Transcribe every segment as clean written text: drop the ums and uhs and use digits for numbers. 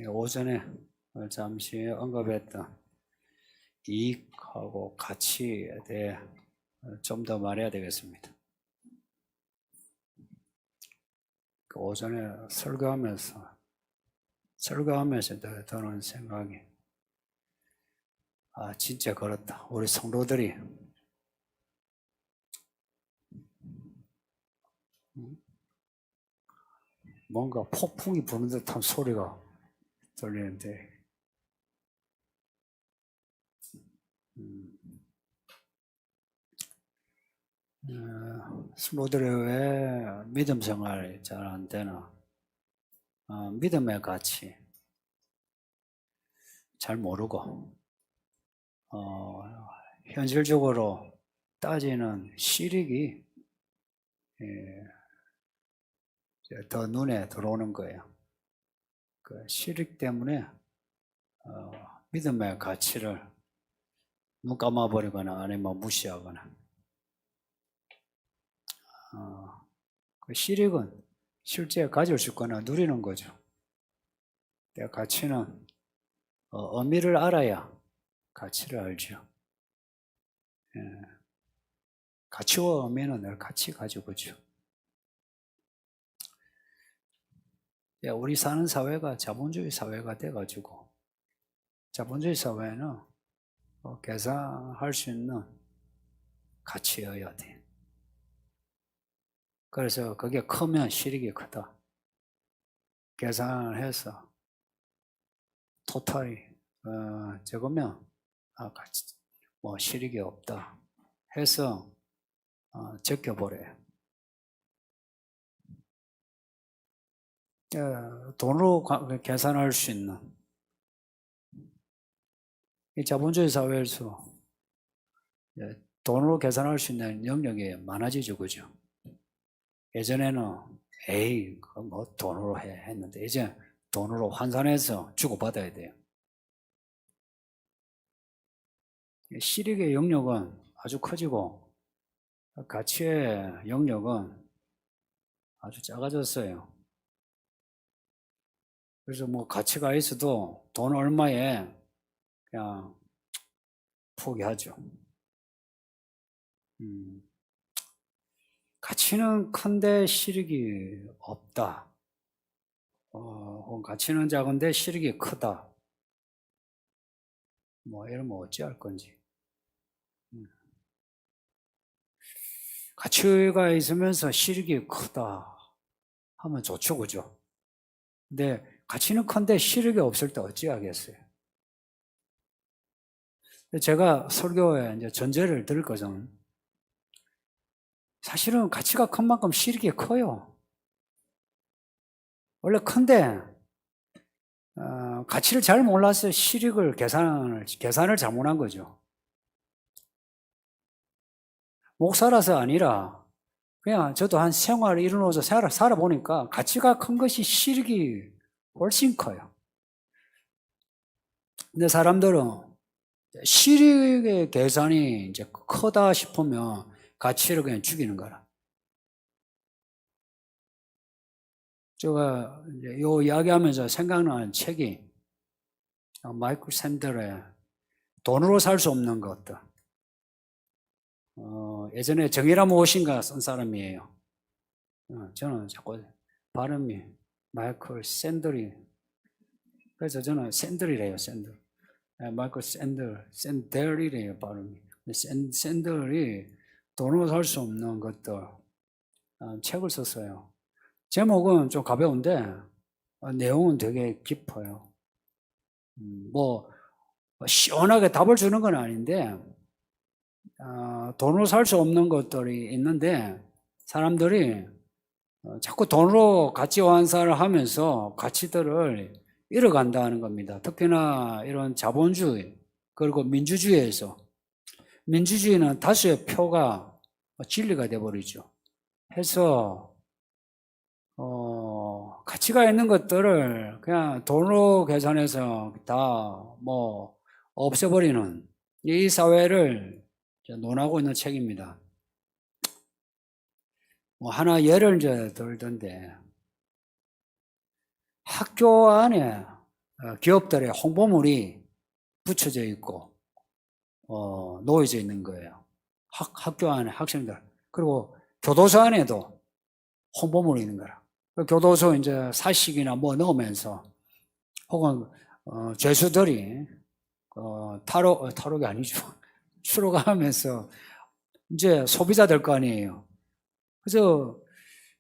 오전에 잠시 언급했던 이익하고 가치에 대해 좀 더 말해야 되겠습니다. 오전에 설교하면서 드는 생각이 진짜 그렇다. 우리 성도들이 뭔가 폭풍이 부는 듯한 소리가 들리는데 성도들이 왜 믿음 생활이 잘 안 되나? 믿음의 가치 잘 모르고 현실적으로 따지는 실익이 더 눈에 들어오는 거예요. 그 실익 때문에 믿음의 가치를 눈 감아버리거나 아니면 무시하거나 그 실익은 실제 가질 수 있거나 누리는 거죠. 가치는 의미를 알아야 가치를 알죠. 가치와 의미는 늘 같이 가지고 있죠. 우리 사는 사회가 자본주의 사회가 돼가지고 자본주의 사회는 계산할 수 있는 가치여야 돼. 그래서 그게 크면 실익이 크다. 계산을 해서 토탈이 적으면 가치, 실익이 없다 해서 적혀버려요. 돈으로 계산할 수 있는 이 자본주의 사회에서 돈으로 계산할 수 있는 영역이 많아지죠, 그죠? 예전에는 뭐 돈으로 해 했는데 이제 돈으로 환산해서 주고받아야 돼요. 실익의 영역은 아주 커지고 가치의 영역은 아주 작아졌어요. 그래서 뭐 가치가 있어도 돈 얼마에 그냥 포기하죠. 가치는 큰데 실익이 없다. 가치는 작은데 실익이 크다. 이러면 어찌할 건지. 가치가 있으면서 실익이 크다 하면 좋죠, 그죠? 근데 가치는 큰데 실익이 없을 때 어찌하겠어요? 제가 설교에 이제 전제를 들 것은 사실은 가치가 큰 만큼 실익이 커요. 원래 큰데 가치를 잘 몰라서 실익을 계산을 잘못한 거죠. 목사라서 아니라 그냥 저도 한 생활을 이루어서 살아보니까 가치가 큰 것이 실익이 훨씬 커요. 근데 사람들은 실익의 계산이 이제 크다 싶으면 가치를 그냥 죽이는 거라. 제가 이제 요 이야기하면서 생각나는 책이 마이클 샌델의 돈으로 살 수 없는 것들. 예전에 정의라 무엇인가 쓴 사람이에요. 저는 자꾸 발음이 마이클 샌들이, 그래서 저는 샌들이래요, 샌들. 마이클 샌들이래요, 발음이. 샌들이 돈으로 살 수 없는 것들 책을 썼어요. 제목은 좀 가벼운데 내용은 되게 깊어요. 시원하게 답을 주는 건 아닌데 돈으로 살 수 없는 것들이 있는데 사람들이 자꾸 돈으로 가치 환산을 하면서 가치들을 잃어간다는 겁니다. 특히나 이런 자본주의 그리고 민주주의에서 민주주의는 다수의 표가 진리가 돼버리죠. 해서 가치가 있는 것들을 그냥 돈으로 계산해서 다 없애버리는 이 사회를 논하고 있는 책입니다. 하나 예를 이제 들던데 학교 안에 기업들의 홍보물이 붙여져 있고 놓여져 있는 거예요. 학교 안에 학생들, 그리고 교도소 안에도 홍보물이 있는 거라. 교도소 이제 사식이나 뭐 넣으면서 혹은 죄수들이 탈옥이 아니죠. 추록하면서 이제 소비자 될 거 아니에요. 그래서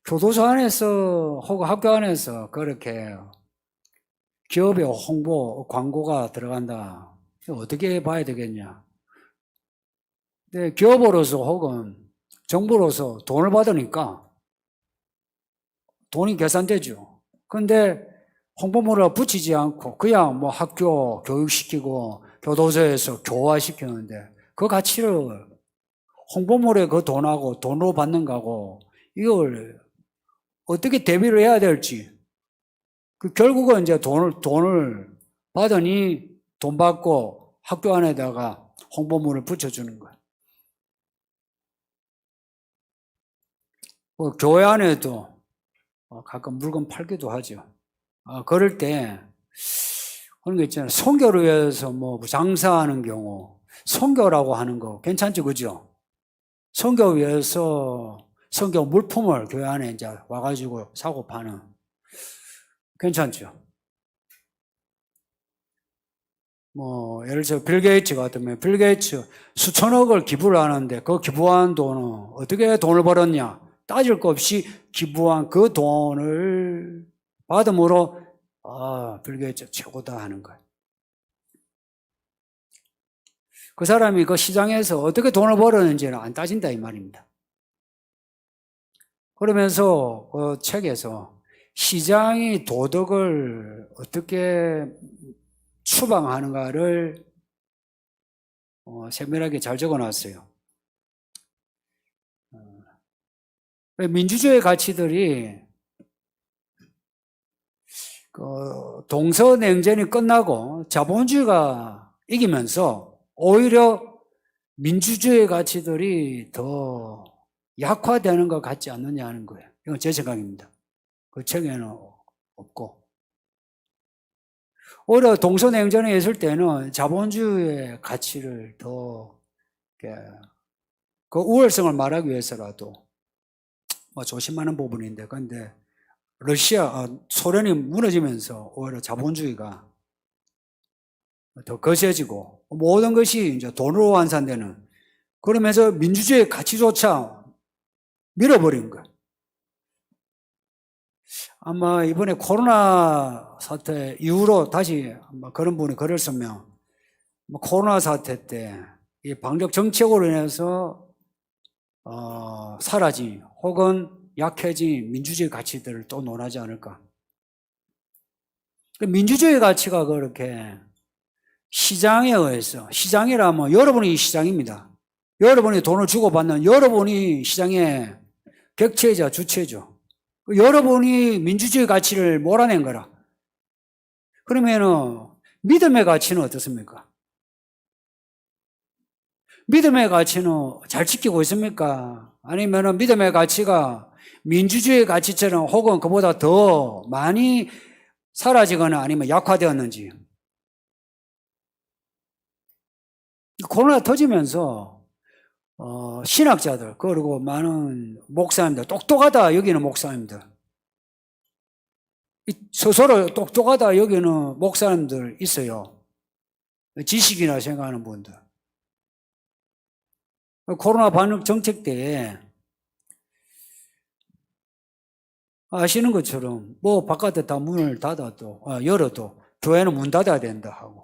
교도소 안에서 혹은 학교 안에서 그렇게 기업의 홍보, 광고가 들어간다. 어떻게 봐야 되겠냐. 근데 기업으로서 혹은 정부로서 돈을 받으니까 돈이 계산되죠. 근데 홍보물을 붙이지 않고 그냥 뭐 학교 교육시키고 교도소에서 교화시키는데 그 가치를 홍보물에 그 돈하고 돈으로 받는 거하고 이걸 어떻게 대비를 해야 될지, 결국은 이제 돈을 받으니 돈 받고 학교 안에다가 홍보물을 붙여주는 거예요. 뭐 교회 안에도 가끔 물건 팔기도 하죠. 그럴 때 그런 거 있잖아요. 선교를 위해서 뭐 장사하는 경우 선교라고 하는 거 괜찮죠, 그죠? 선교 위해서 선교 물품을 교회 안에 이제 와가지고 사고 파는, 괜찮죠? 뭐 예를 들어 빌 게이츠 같으면 빌 게이츠 수천억을 기부를 하는데 그 기부한 돈은 어떻게 돈을 벌었냐? 따질 것 없이 기부한 그 돈을 받음으로 빌 게이츠 최고다 하는 거예요. 그 사람이 그 시장에서 어떻게 돈을 벌었는지는 안 따진다 이 말입니다. 그러면서 그 책에서 시장이 도덕을 어떻게 추방하는가를 세밀하게 잘 적어놨어요. 민주주의 가치들이 동서냉전이 끝나고 자본주의가 이기면서 오히려 민주주의 가치들이 더 약화되는 것 같지 않느냐 하는 거예요. 이건 제 생각입니다. 그 책에는 없고. 오히려 동서냉전에 있을 때는 자본주의의 가치를 더, 그 우월성을 말하기 위해서라도 뭐 조심하는 부분인데, 근데 소련이 무너지면서 오히려 자본주의가 더 거세지고 모든 것이 이제 돈으로 환산되는, 그러면서 민주주의 가치조차 밀어버린 거예요. 아마 이번에 코로나 사태 이후로 다시 아마 그런 분이 글을 쓰면 코로나 사태 때 이 방역 정책으로 인해서 사라진 혹은 약해진 민주주의 가치들을 또 논하지 않을까. 민주주의 가치가 그렇게 시장에 의해서, 시장이라면 여러분이 시장입니다. 여러분이 돈을 주고받는 여러분이 시장의 객체이자 주체죠. 여러분이 민주주의 가치를 몰아낸 거라. 그러면은 믿음의 가치는 어떻습니까? 믿음의 가치는 잘 지키고 있습니까? 아니면은 믿음의 가치가 민주주의 가치처럼 혹은 그보다 더 많이 사라지거나 아니면 약화되었는지. 코로나 터지면서 신학자들 그리고 많은 목사님들, 똑똑하다 여기는 목사님들, 스스로 똑똑하다 여기는 목사님들 있어요. 지식이나 생각하는 분들. 코로나 방역 정책 때에 아시는 것처럼 뭐 바깥에 다 문을 닫아도 열어도 교회는 문 닫아야 된다 하고,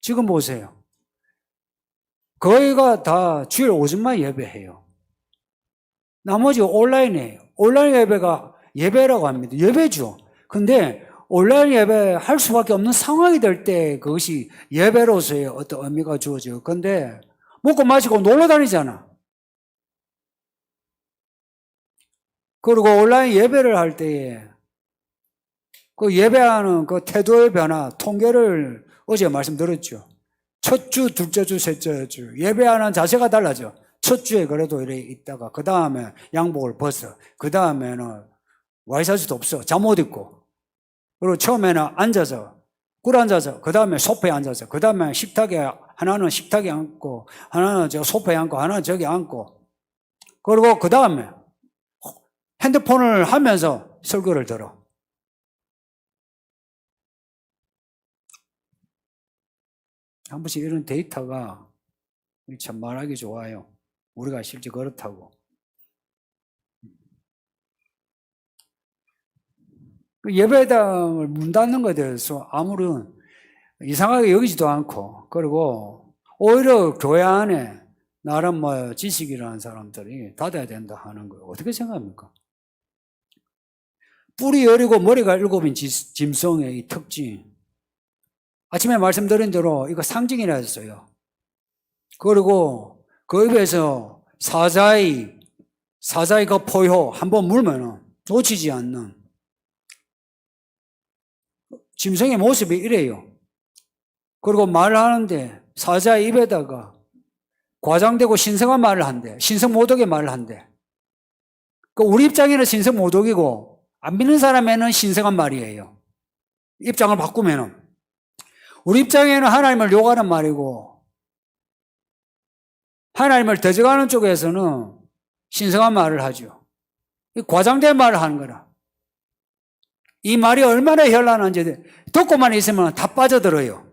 지금 보세요. 거의가 다 주일 오전만 예배해요. 나머지 온라인이에요. 온라인 예배가 예배라고 합니다. 예배죠. 근데 온라인 예배 할 수밖에 없는 상황이 될 때 그것이 예배로서의 어떤 의미가 주어져요. 근데 먹고 마시고 놀러 다니잖아. 그리고 온라인 예배를 할 때에 그 예배하는 그 태도의 변화, 통계를 어제 말씀드렸죠. 첫 주, 둘째 주, 셋째 주 예배하는 자세가 달라져. 첫 주에 그래도 이렇게 있다가 그 다음에 양복을 벗어. 그 다음에는 와이셔츠도 없어. 잠옷 입고. 그리고 처음에는 앉아서 꿀 앉아서, 그 다음에 소파에 앉아서, 그 다음에 식탁에, 하나는 식탁에 앉고, 하나는 저 소파에 앉고, 하나는 저기 앉고, 그리고 그 다음에 핸드폰을 하면서 설교를 들어. 한 번씩 이런 데이터가 참 말하기 좋아요. 우리가 실제 그렇다고. 예배당을 문 닫는 것에 대해서 아무런 이상하게 여기지도 않고, 그리고 오히려 교회 안에 나름 뭐 지식이라는 사람들이 닫아야 된다 하는 거 어떻게 생각합니까? 뿔이 여리고 머리가 일곱인 짐승의 이 특징. 아침에 말씀드린 대로 이거 상징이라 했어요. 그리고 그 입에서 사자의 그 포효 한번 물면 놓치지 않는 짐승의 모습이 이래요. 그리고 말하는데 사자의 입에다가 과장되고 신성한 말을 한대. 신성모독의 말을 한대. 우리 입장에는 신성모독이고 안 믿는 사람에는 신성한 말이에요. 입장을 바꾸면은. 우리 입장에는 하나님을 욕하는 말이고 하나님을 대적하는 쪽에서는 신성한 말을 하죠. 과장된 말을 하는 거라. 이 말이 얼마나 현란한지 듣고만 있으면 다 빠져들어요.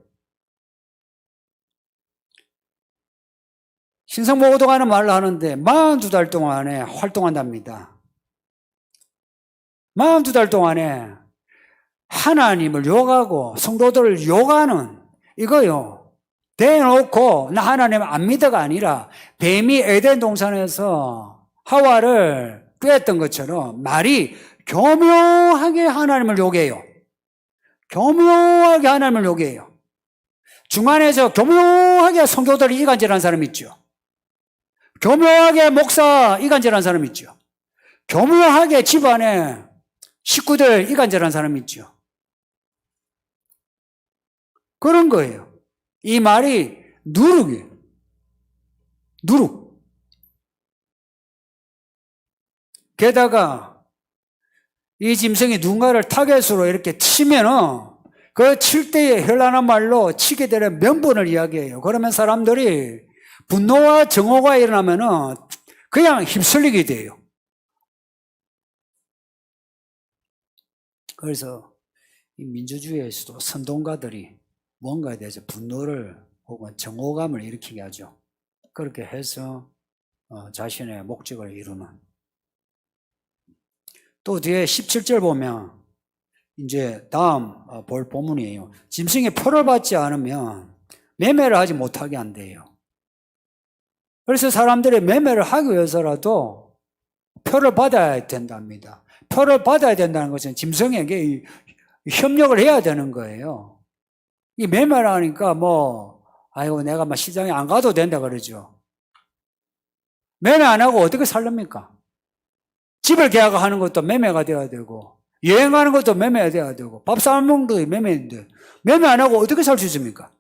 신성모독하는 말을 하는데 42달 동안에 활동한답니다. 42달 동안에 하나님을 욕하고 성도들을 욕하는 이거요. 대놓고 나 하나님 안 믿어가 아니라 뱀이 에덴 동산에서 하와를 꿰었던 것처럼 말이 교묘하게 하나님을 욕해요. 교묘하게 하나님을 욕해요. 중간에서 교묘하게 성도들을 이간질하는 사람 있죠. 교묘하게 목사 이간질하는 사람 있죠. 교묘하게 집안에 식구들 이간질하는 사람 있죠. 그런 거예요. 이 말이 누룩이에요. 누룩. 게다가 이 짐승이 누군가를 타겟으로 이렇게 치면은 그 칠 때의 현란한 말로 치게 되는 명분을 이야기해요. 그러면 사람들이 분노와 정오가 일어나면은 그냥 휩쓸리게 돼요. 그래서 이 민주주의에서도 선동가들이 뭔가에 대해서 분노를 혹은 정오감을 일으키게 하죠. 그렇게 해서 자신의 목적을 이루는. 또 뒤에 17절 보면 이제 다음 볼 본문이에요. 짐승의 표를 받지 않으면 매매를 하지 못하게 한대요. 그래서 사람들이 매매를 하기 위해서라도 표를 받아야 된답니다. 표를 받아야 된다는 것은 짐승에게 협력을 해야 되는 거예요. 이 매매를 하니까 아이고 내가 시장에 안 가도 된다 그러죠. 매매 안 하고 어떻게 살랍니까? 집을 계약하는 것도 매매가 돼야 되고 여행하는 것도 매매가 돼야 되고 밥 사 먹는 것도 매매인데 매매 안 하고 어떻게 살 수 있습니까?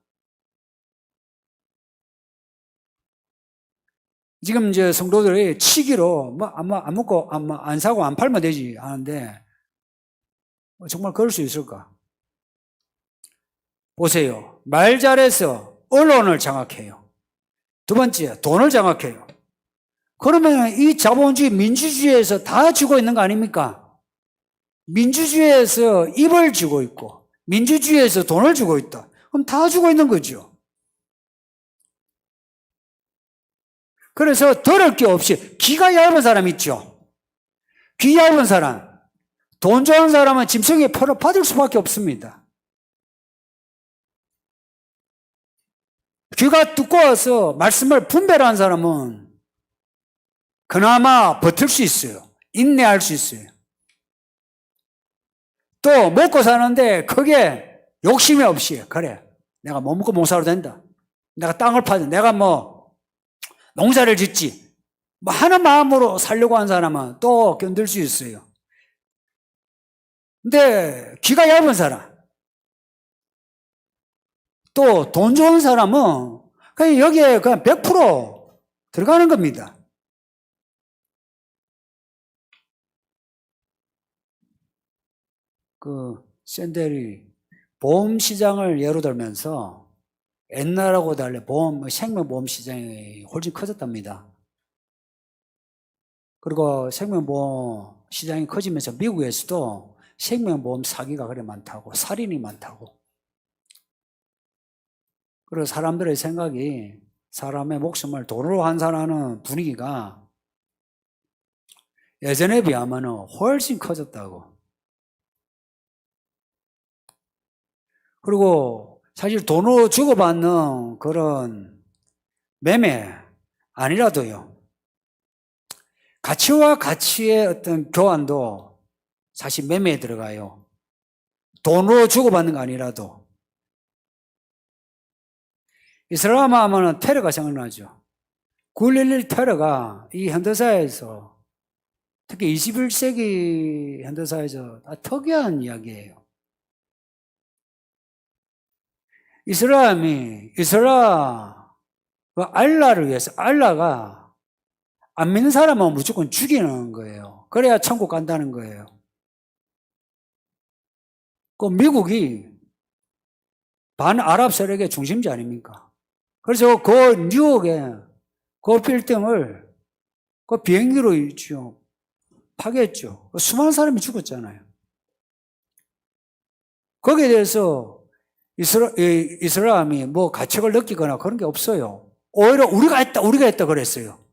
지금 이제 성도들이 치기로 안 먹고 안 사고 안 팔면 되지 하는데 정말 그럴 수 있을까? 보세요. 말 잘해서 언론을 장악해요. 두 번째, 돈을 장악해요. 그러면 이 자본주의 민주주의에서 다 쥐고 있는 거 아닙니까? 민주주의에서 입을 쥐고 있고 민주주의에서 돈을 쥐고 있다. 그럼 다 쥐고 있는 거죠. 그래서 들을 게 없이 귀가 얇은 사람 있죠. 귀 얇은 사람, 돈 좋아하는 사람은 짐승의 표를 받을 수밖에 없습니다. 귀가 두꺼워서 말씀을 분별하는 사람은 그나마 버틸 수 있어요. 인내할 수 있어요. 또 먹고 사는데 크게 욕심이 없이 그래 내가 못 먹고 못 살아도 된다. 내가 땅을 파든 내가 농사를 짓지 하는 마음으로 살려고 하는 사람은 또 견딜 수 있어요. 근데 귀가 얇은 사람 또 돈 좋은 사람은 그냥 여기에 그냥 100% 들어가는 겁니다. 샌델이 보험 시장을 예로 들면서 옛날하고 달리 생명보험 시장이 훨씬 커졌답니다. 그리고 생명보험 시장이 커지면서 미국에서도 생명보험 사기가 그래 많다고, 살인이 많다고. 그리고 사람들의 생각이 사람의 목숨을 돈으로 환산하는 분위기가 예전에 비하면 훨씬 커졌다고. 그리고 사실 돈으로 주고받는 그런 매매 아니라도요, 가치와 가치의 어떤 교환도 사실 매매에 들어가요. 돈으로 주고받는 거 아니라도. 이슬람 하면 테러가 생각나죠. 9.11 테러가 이 현대사에서, 특히 21세기 현대사에서 특이한 이야기예요. 알라를 위해서, 알라가 안 믿는 사람은 무조건 죽이는 거예요. 그래야 천국 간다는 거예요. 그 미국이 반아랍 세력의 중심지 아닙니까? 그래서 그 뉴욕에 그 빌딩을 그 비행기로 있죠. 파괴했죠. 수많은 사람이 죽었잖아요. 거기에 대해서 이슬람이 뭐 가책을 느끼거나 그런 게 없어요. 오히려 우리가 했다 그랬어요.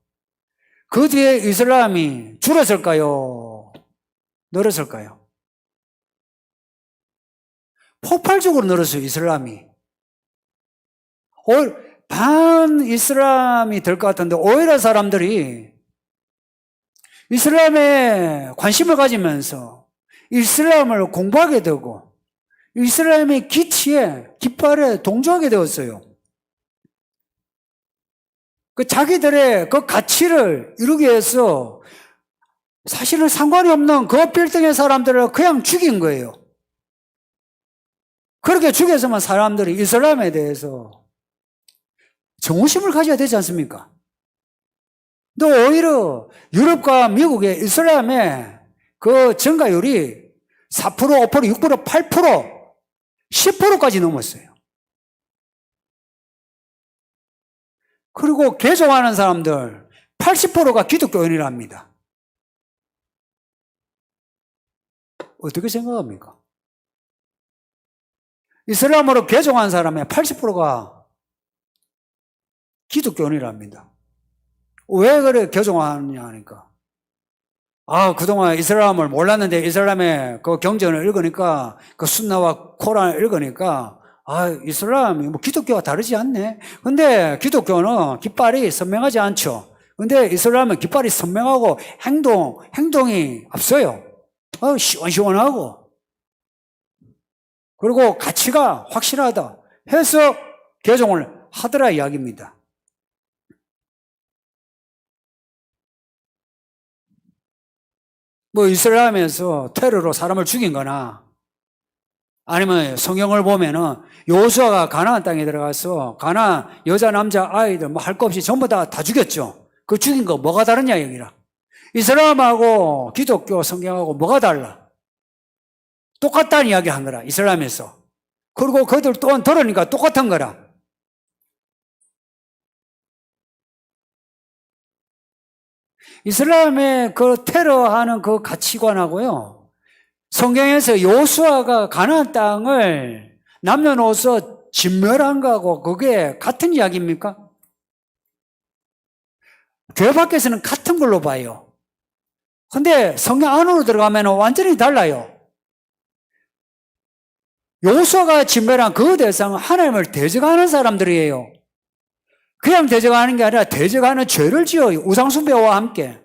그 뒤에 이슬람이 줄었을까요? 늘었을까요? 폭발적으로 늘었어요, 이슬람이. 반 이슬람이 될 것 같은데 오히려 사람들이 이슬람에 관심을 가지면서 이슬람을 공부하게 되고 이슬람의 깃발에 동조하게 되었어요. 그 자기들의 그 가치를 이루기 위해서 사실은 상관이 없는 그 빌딩의 사람들을 그냥 죽인 거예요. 그렇게 죽여서만 사람들이 이슬람에 대해서 정오심을 가져야 되지 않습니까? 또 오히려 유럽과 미국의 이슬람의 그 증가율이 4%, 5%, 6%, 8%, 10%까지 넘었어요. 그리고 개종하는 사람들 80%가 기독교인이랍니다. 어떻게 생각합니까? 이슬람으로 개종한 사람의 80%가 기독교인이랍니다. 왜 그래 개종하느냐 하니까, 그동안 이슬람을 몰랐는데 이슬람의 그 경전을 읽으니까, 그 순나와 코란을 읽으니까, 이슬람이 뭐 기독교와 다르지 않네. 근데 기독교는 깃발이 선명하지 않죠. 근데 이슬람은 깃발이 선명하고 행동이 앞서요. 시원시원하고. 그리고 가치가 확실하다 해서 개종을 하더라 이야기입니다. 뭐 이슬람에서 테러로 사람을 죽인 거나 아니면 성경을 보면은 여호수아가 가나안 땅에 들어가서 가나안 여자 남자 아이들 뭐 할 거 없이 전부 다 죽였죠. 그 죽인 거 뭐가 다르냐 얘기라. 이슬람하고 기독교 성경하고 뭐가 달라? 똑같다는 이야기 한 거라, 이슬람에서. 그리고 그들 또한 들으니까 똑같은 거라. 이슬람의 그 테러하는 그 가치관하고요, 성경에서 여호수아가 가나안 땅을 남녀노소 진멸한 거하고 그게 같은 이야기입니까? 교회 밖에서는 같은 걸로 봐요. 근데 성경 안으로 들어가면 완전히 달라요. 여호수아가 진멸한 그 대상은 하나님을 대적하는 사람들이에요. 그냥 대적하는 게 아니라 대적하는 죄를 지어요. 우상숭배와 함께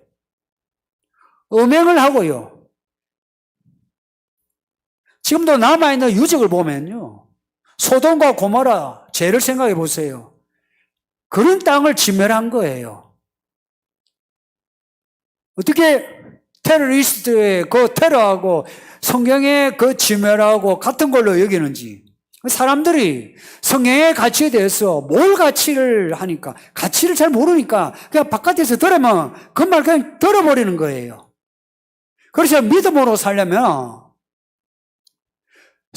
음행을 하고요. 지금도 남아있는 유적을 보면요, 소돔과 고모라 죄를 생각해 보세요. 그런 땅을 진멸한 거예요. 어떻게 테러리스트의 그 테러하고 성경의 그 진멸하고 같은 걸로 여기는지. 사람들이 성경의 가치에 대해서 뭘 가치를 하니까, 가치를 잘 모르니까 그냥 바깥에서 들으면 그 말 그냥 들어버리는 거예요. 그래서 믿음으로 살려면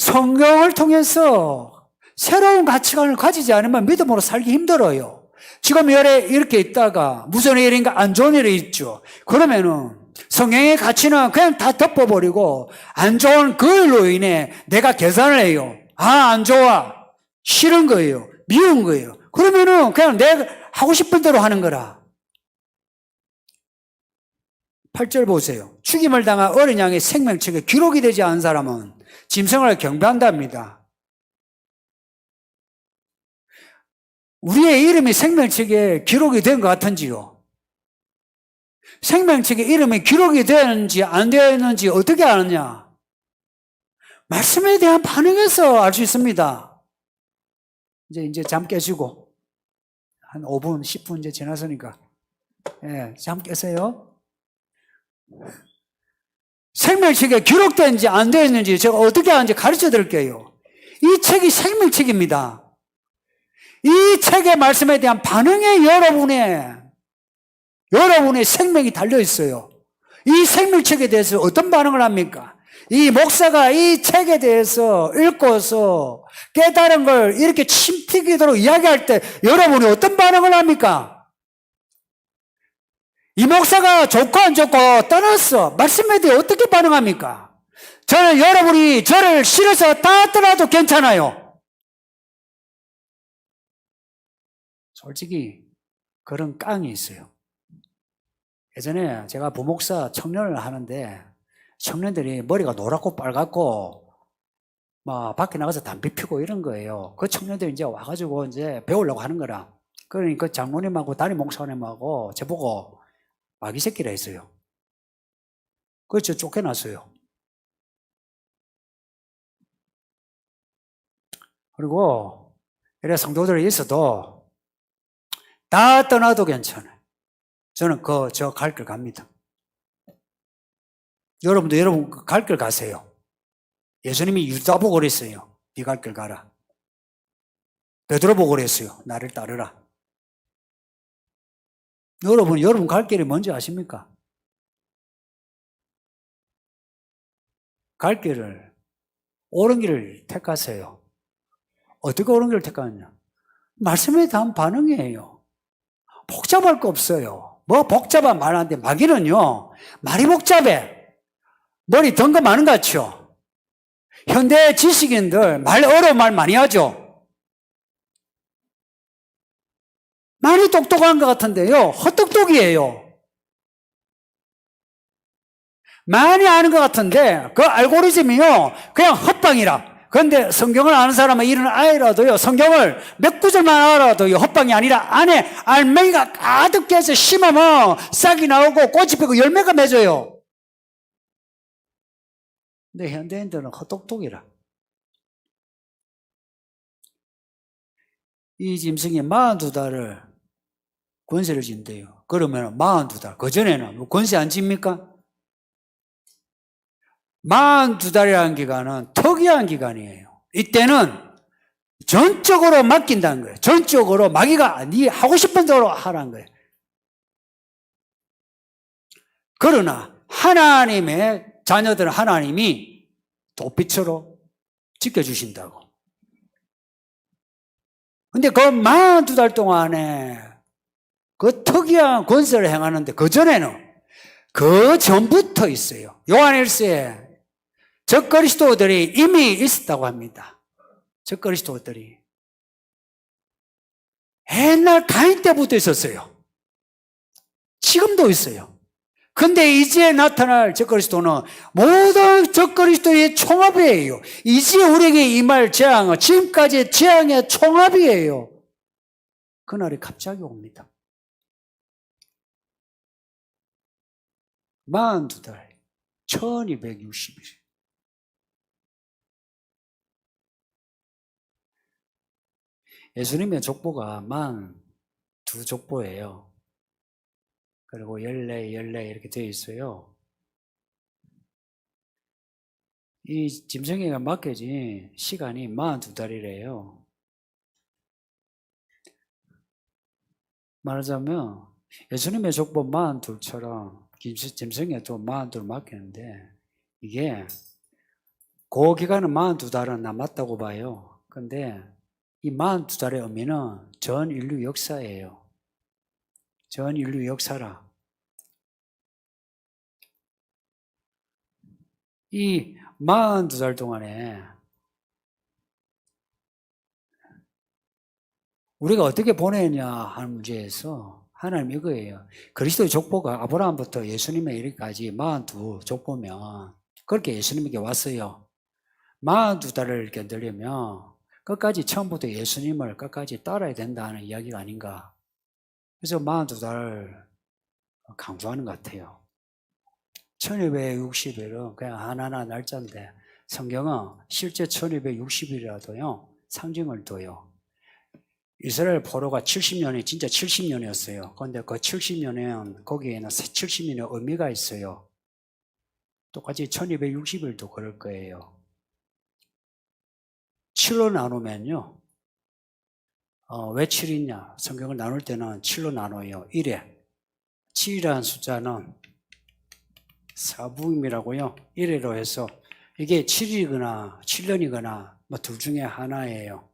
성경을 통해서 새로운 가치관을 가지지 않으면 믿음으로 살기 힘들어요. 지금 이렇게 있다가 무슨 일인가 안 좋은 일이 있죠. 그러면은 성경의 가치는 그냥 다 덮어버리고 안 좋은 그 일로 인해 내가 계산을 해요. 아, 안 좋아. 싫은 거예요. 미운 거예요. 그러면은 그냥 내가 하고 싶은 대로 하는 거라. 8절 보세요. 죽임을 당한 어린 양의 생명책에 기록이 되지 않은 사람은 짐승을 경배한답니다. 우리의 이름이 생명책에 기록이 된 것 같은지요? 생명책에 이름이 기록이 되었는지 안 되었는지 어떻게 아느냐? 말씀에 대한 반응에서 알 수 있습니다. 이제 잠 깨시고 한 5분, 10분 이제 지났으니까 잠 깨세요. 생명책에 기록된지 안 되었는지 제가 어떻게 하는지 가르쳐 드릴게요. 이 책이 생명책입니다. 이 책의 말씀에 대한 반응에 여러분의 생명이 달려 있어요. 이 생명책에 대해서 어떤 반응을 합니까? 이 목사가 이 책에 대해서 읽고서 깨달은 걸 이렇게 침 튀기도록 이야기할 때 여러분이 어떤 반응을 합니까? 이 목사가 좋고 안 좋고 떠났어. 말씀에 대해 어떻게 반응합니까? 저는 여러분이 저를 싫어서 떠나도 괜찮아요. 솔직히 그런 깡이 있어요. 예전에 제가 부목사 청년을 하는데 청년들이 머리가 노랗고 빨갛고 막 밖에 나가서 담배 피고 이런 거예요. 그 청년들이 이제 와가지고 이제 배우려고 하는 거라. 그러니 그 장로님하고 담임 목사님하고 저보고 마귀 새끼라 했어요. 그래서 쫓겨났어요. 그리고 이래 성도들이 있어도 다 떠나도 괜찮아요. 저는 저 갈 길 갑니다. 여러분도 여러분 갈 길 가세요. 예수님이 유다 보고 그랬어요. 네 갈 길 가라. 베드로 보고 그랬어요. 나를 따르라. 여러분 갈 길이 뭔지 아십니까? 갈 길을 옳은 길을 택하세요. 어떻게 옳은 길을 택하느냐? 말씀에 대한 반응이에요. 복잡할 거 없어요. 뭐 복잡한 말 하는데 마귀는요 말이 복잡해. 머리 든 거 많은 것 같죠? 현대 지식인들 어려운 말 많이 하죠? 많이 똑똑한 것 같은데요 헛똑똑이에요. 많이 아는 것 같은데 그 알고리즘이요 그냥 헛방이라. 그런데 성경을 아는 사람은 이런 아이라도요 성경을 몇 구절만 알아도요 헛방이 아니라 안에 알맹이가 가득 깨서 심으면 싹이 나오고 꽃이 피고 열매가 맺어요. 근데 현대인들은 헛똑똑이라. 이 짐승이 42달을 권세를 진대요. 그러면 42달 그전에는 권세 안 집니까? 42달이라는 기간은 특이한 기간이에요. 이때는 전적으로 맡긴다는 거예요. 전적으로 마귀가 네 하고 싶은 대로 하라는 거예요. 그러나 하나님의 자녀들은 하나님이 도피처로 지켜주신다고. 근데 그 42달 동안에 그 특이한 권세를 행하는데 그 전부터 있어요. 요한일서에 적그리스도들이 이미 있었다고 합니다. 적그리스도들이 옛날 가인 때부터 있었어요. 지금도 있어요. 근데 이제 나타날 적그리스도는 모든 적그리스도의 총합이에요. 이제 우리에게 임할 재앙은 지금까지의 재앙의 총합이에요. 그날이 갑자기 옵니다. 42달 1260일. 예수님의 족보가 42족보예요. 그리고 14 이렇게 되어 있어요. 이 짐승에게 맡겨진 시간이 42달이래요. 말하자면 예수님의 족보 42처럼 짐승에도 42를 맡겼는데 이게 그 기간은 42달은 남았다고 봐요. 근데 이 42달의 의미는 전 인류 역사예요. 전 인류 역사라. 이 42달 동안에 우리가 어떻게 보내냐 하는 문제에서 하나님 이거예요. 그리스도의 족보가 아브라함부터 예수님의 이르기까지 42 족보면 그렇게 예수님에게 왔어요. 42달을 견디려면 끝까지 처음부터 예수님을 끝까지 따라야 된다는 이야기가 아닌가. 그래서 42달을 강조하는 것 같아요. 1260일은 그냥 하나하나 날짜인데 성경은 실제 1260일이라도요 상징을 둬요. 이스라엘 포로가 70년이 진짜 70년이었어요. 그런데 그 70년은 거기에는 70년의 의미가 있어요. 똑같이 1260일도 그럴 거예요. 7로 나누면요. 왜 7이냐? 성경을 나눌 때는 7로 나눠요. 1에. 7이라는 숫자는 사부임이라고요. 1회로 해서 이게 7일이거나 7년이거나 뭐 둘 중에 하나예요.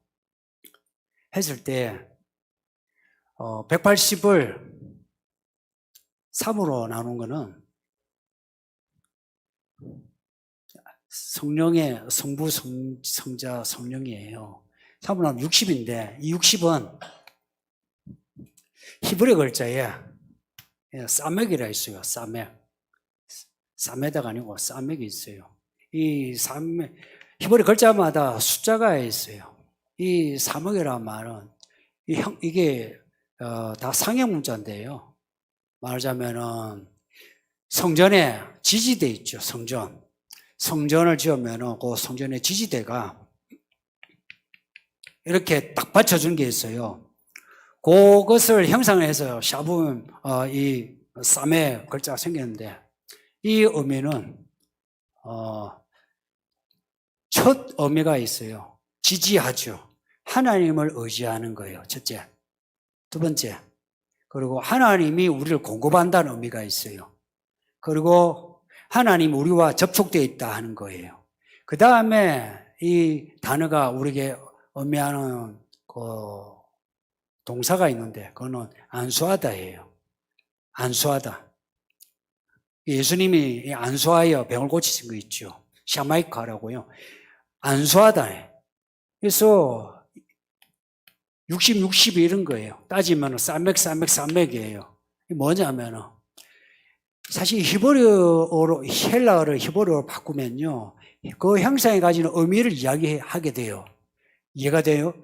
했을 때 180을 3으로 나눈 거는 성령의 성부, 성자, 성령이에요. 3으로 나누면 60인데 이 60은 히브리 글자에 사맥이라 있어요. 사맥. 사메다가 아니고 사맥이 있어요. 이 사맥, 히브리 글자마다 숫자가 있어요. 이 사맥이라는 말은 이게 다 상형 문자인데요. 말하자면은 성전에 지지대 있죠. 성전을 지으면은 그 성전의 지지대가 이렇게 딱 받쳐주는 게 있어요. 그것을 형상해서 샤붐 이 사메 글자가 생겼는데 이 의미는 첫 의미가 있어요. 지지하죠. 하나님을 의지하는 거예요. 첫째. 두 번째. 그리고 하나님이 우리를 공급한다는 의미가 있어요. 그리고 하나님 우리와 접촉되어 있다 하는 거예요. 그 다음에 이 단어가 우리에게 의미하는 그 동사가 있는데 그거는 안수하다예요. 안수하다. 예수님이 안수하여 병을 고치신 거 있죠. 샤마이카라고요. 안수하다. 그래서 60, 60이 이런 거예요. 따지면 쌈맥이에요. 뭐냐면은 사실 히브리어로 헬라어를 히브리어로 바꾸면요. 그 형상이 가지는 의미를 이야기하게 돼요. 이해가 돼요?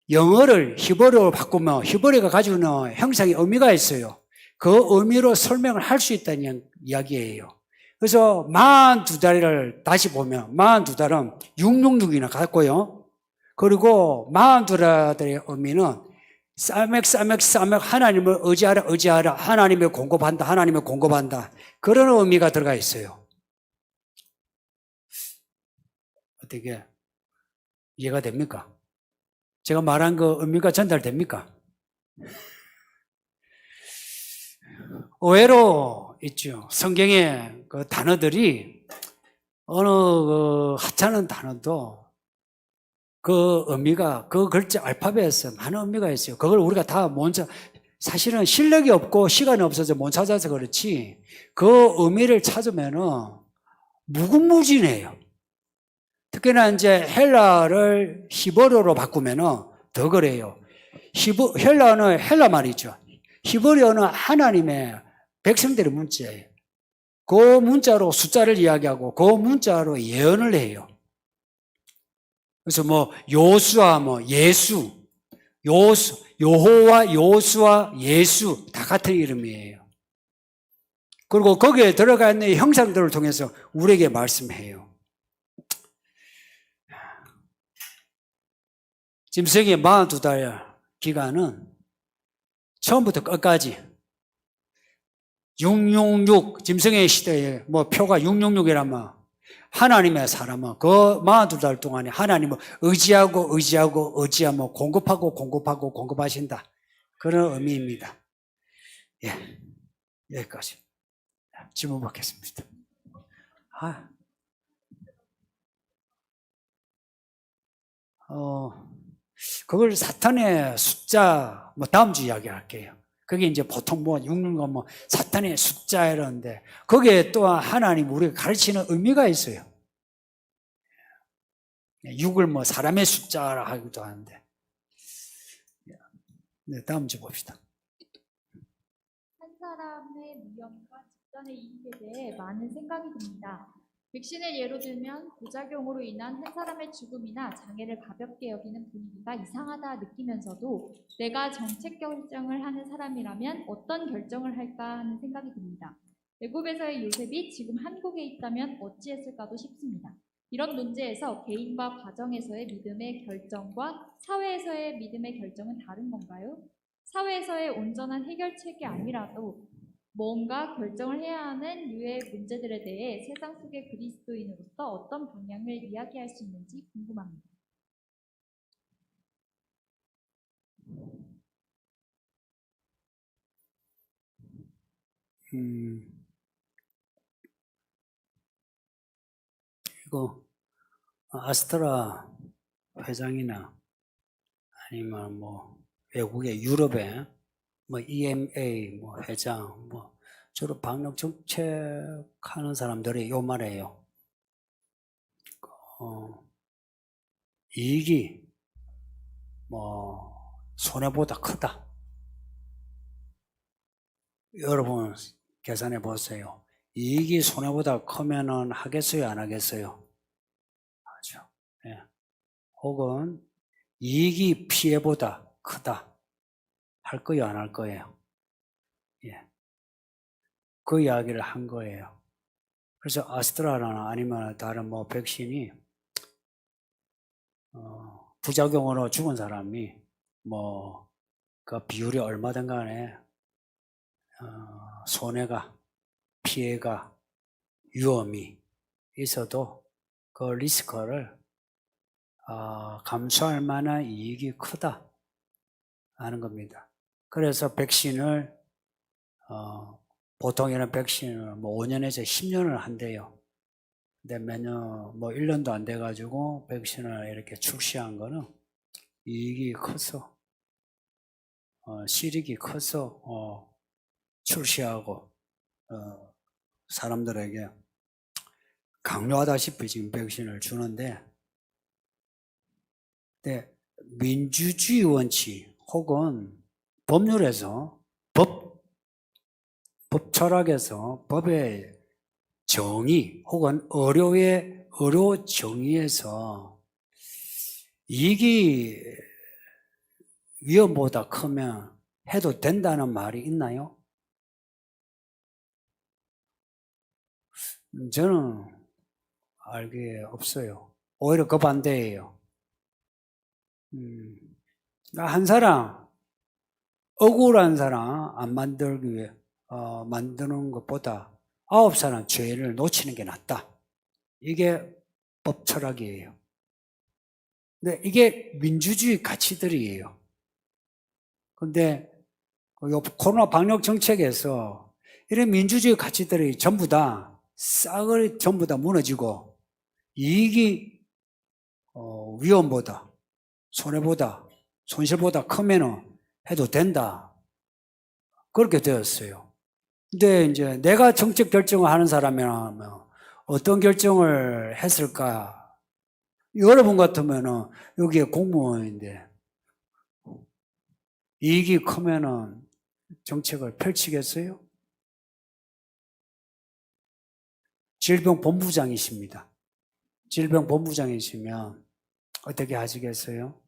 영어를 히브리어로 바꾸면 히브리어가 가지고 있는 형상의 의미가 있어요. 그 의미로 설명을 할 수 있다는 이야기예요. 그래서 42달을 다시 보면 42달은 666이나 같고요. 그리고 42달의 의미는 싸맥 하나님을 의지하라 하나님을 공급한다 그런 의미가 들어가 있어요. 어떻게 이해가 됩니까? 제가 말한 그 의미가 전달됩니까? 의외로 있죠. 성경의 그 단어들이 어느 그 하찮은 단어도 그 의미가 그 글자 알파벳에 많은 의미가 있어요. 그걸 우리가 다 먼저 사실은 실력이 없고 시간이 없어서 못 찾아서 그렇지 그 의미를 찾으면은 무궁무진해요. 특히나 이제 헬라를 히브리어로 바꾸면은 더 그래요. 헬라어는 헬라 말이죠. 히브리어는 하나님의 백성들의 문자예요. 그 문자로 숫자를 이야기하고 그 문자로 예언을 해요. 그래서 뭐 요수와 뭐 예수, 여호와, 요수와 예수 다 같은 이름이에요. 그리고 거기에 들어가 있는 형상들을 통해서 우리에게 말씀해요. 짐승의 42달 기간은 처음부터 끝까지 666 짐승의 시대에 뭐 표가 666이라면 하나님의 사람은 그 42달 동안에 하나님을 의지하고 공급하신다. 그런 의미입니다. 예, 여기까지. 질문 받겠습니다. 그걸 사탄의 숫자, 뭐 다음 주 이야기할게요. 그게 이제 보통 뭐 읽는 거 뭐 사탄의 숫자 이러는데 거기에 또한 하나님 우리가 가르치는 의미가 있어요. 6을 뭐 사람의 숫자라 하기도 하는데. 네, 다음 주 봅시다. 한 사람의 위험과 집단의 이익에 대해 많은 생각이 듭니다. 백신을 예로 들면 부작용으로 인한 한 사람의 죽음이나 장애를 가볍게 여기는 분위기가 이상하다 느끼면서도 내가 정책 결정을 하는 사람이라면 어떤 결정을 할까 하는 생각이 듭니다. 애굽에서의 요셉이 지금 한국에 있다면 어찌했을까도 싶습니다. 이런 문제에서 개인과 가정에서의 믿음의 결정과 사회에서의 믿음의 결정은 다른 건가요? 사회에서의 온전한 해결책이 아니라도 뭔가 결정을 해야 하는 유의 문제들에 대해 세상 속의 그리스도인으로서 어떤 방향을 이야기할 수 있는지 궁금합니다. 이거 아스트라 회장이나 아니면 뭐 외국의 유럽의 뭐 EMA 뭐 회장 뭐 주로 방역 정책 하는 사람들이 요 말이에요. 이익이 뭐 손해보다 크다. 여러분 계산해 보세요. 이익이 손해보다 크면은 하겠어요, 안 하겠어요? 하죠. 예. 혹은 이익이 피해보다 크다. 할 거예요, 안 할 거예요? 예. 그 이야기를 한 거예요. 그래서 아스트라나 아니면 다른 뭐 백신이 부작용으로 죽은 사람이 뭐 그 비율이 얼마든 간에 손해가 피해가 위험이 있어도 그 리스크를 감수할 만한 이익이 크다 하는 겁니다. 그래서 백신을 보통에는 백신을 뭐 5년에서 10년을 한대요. 근데 매년 뭐 1년도 안 돼가지고 백신을 이렇게 출시한 거는 이익이 커서 실익이 커서 출시하고 사람들에게 강요하다시피 지금 백신을 주는데, 근데 민주주의 원칙 혹은 법률에서 법 철학에서 법의 정의 혹은 의료 정의에서 이익이 위험보다 크면 해도 된다는 말이 있나요? 저는 알기에 없어요. 오히려 그 반대예요. 한 사람, 억울한 사람 안 만들기 위해 만드는 것보다 9사람 죄를 놓치는 게 낫다. 이게 법 철학이에요. 근데 이게 민주주의 가치들이에요. 근데 코로나 방역 정책에서 이런 민주주의 가치들이 전부 다 싸그리 전부 다 무너지고 이익이 위험보다 손해보다 손실보다 크면은 해도 된다. 그렇게 되었어요. 근데 이제 내가 정책 결정을 하는 사람이라면 어떤 결정을 했을까? 여러분 같으면은 여기에 공무원인데 이익이 크면은 정책을 펼치겠어요? 질병본부장이십니다. 질병본부장이시면 어떻게 하시겠어요?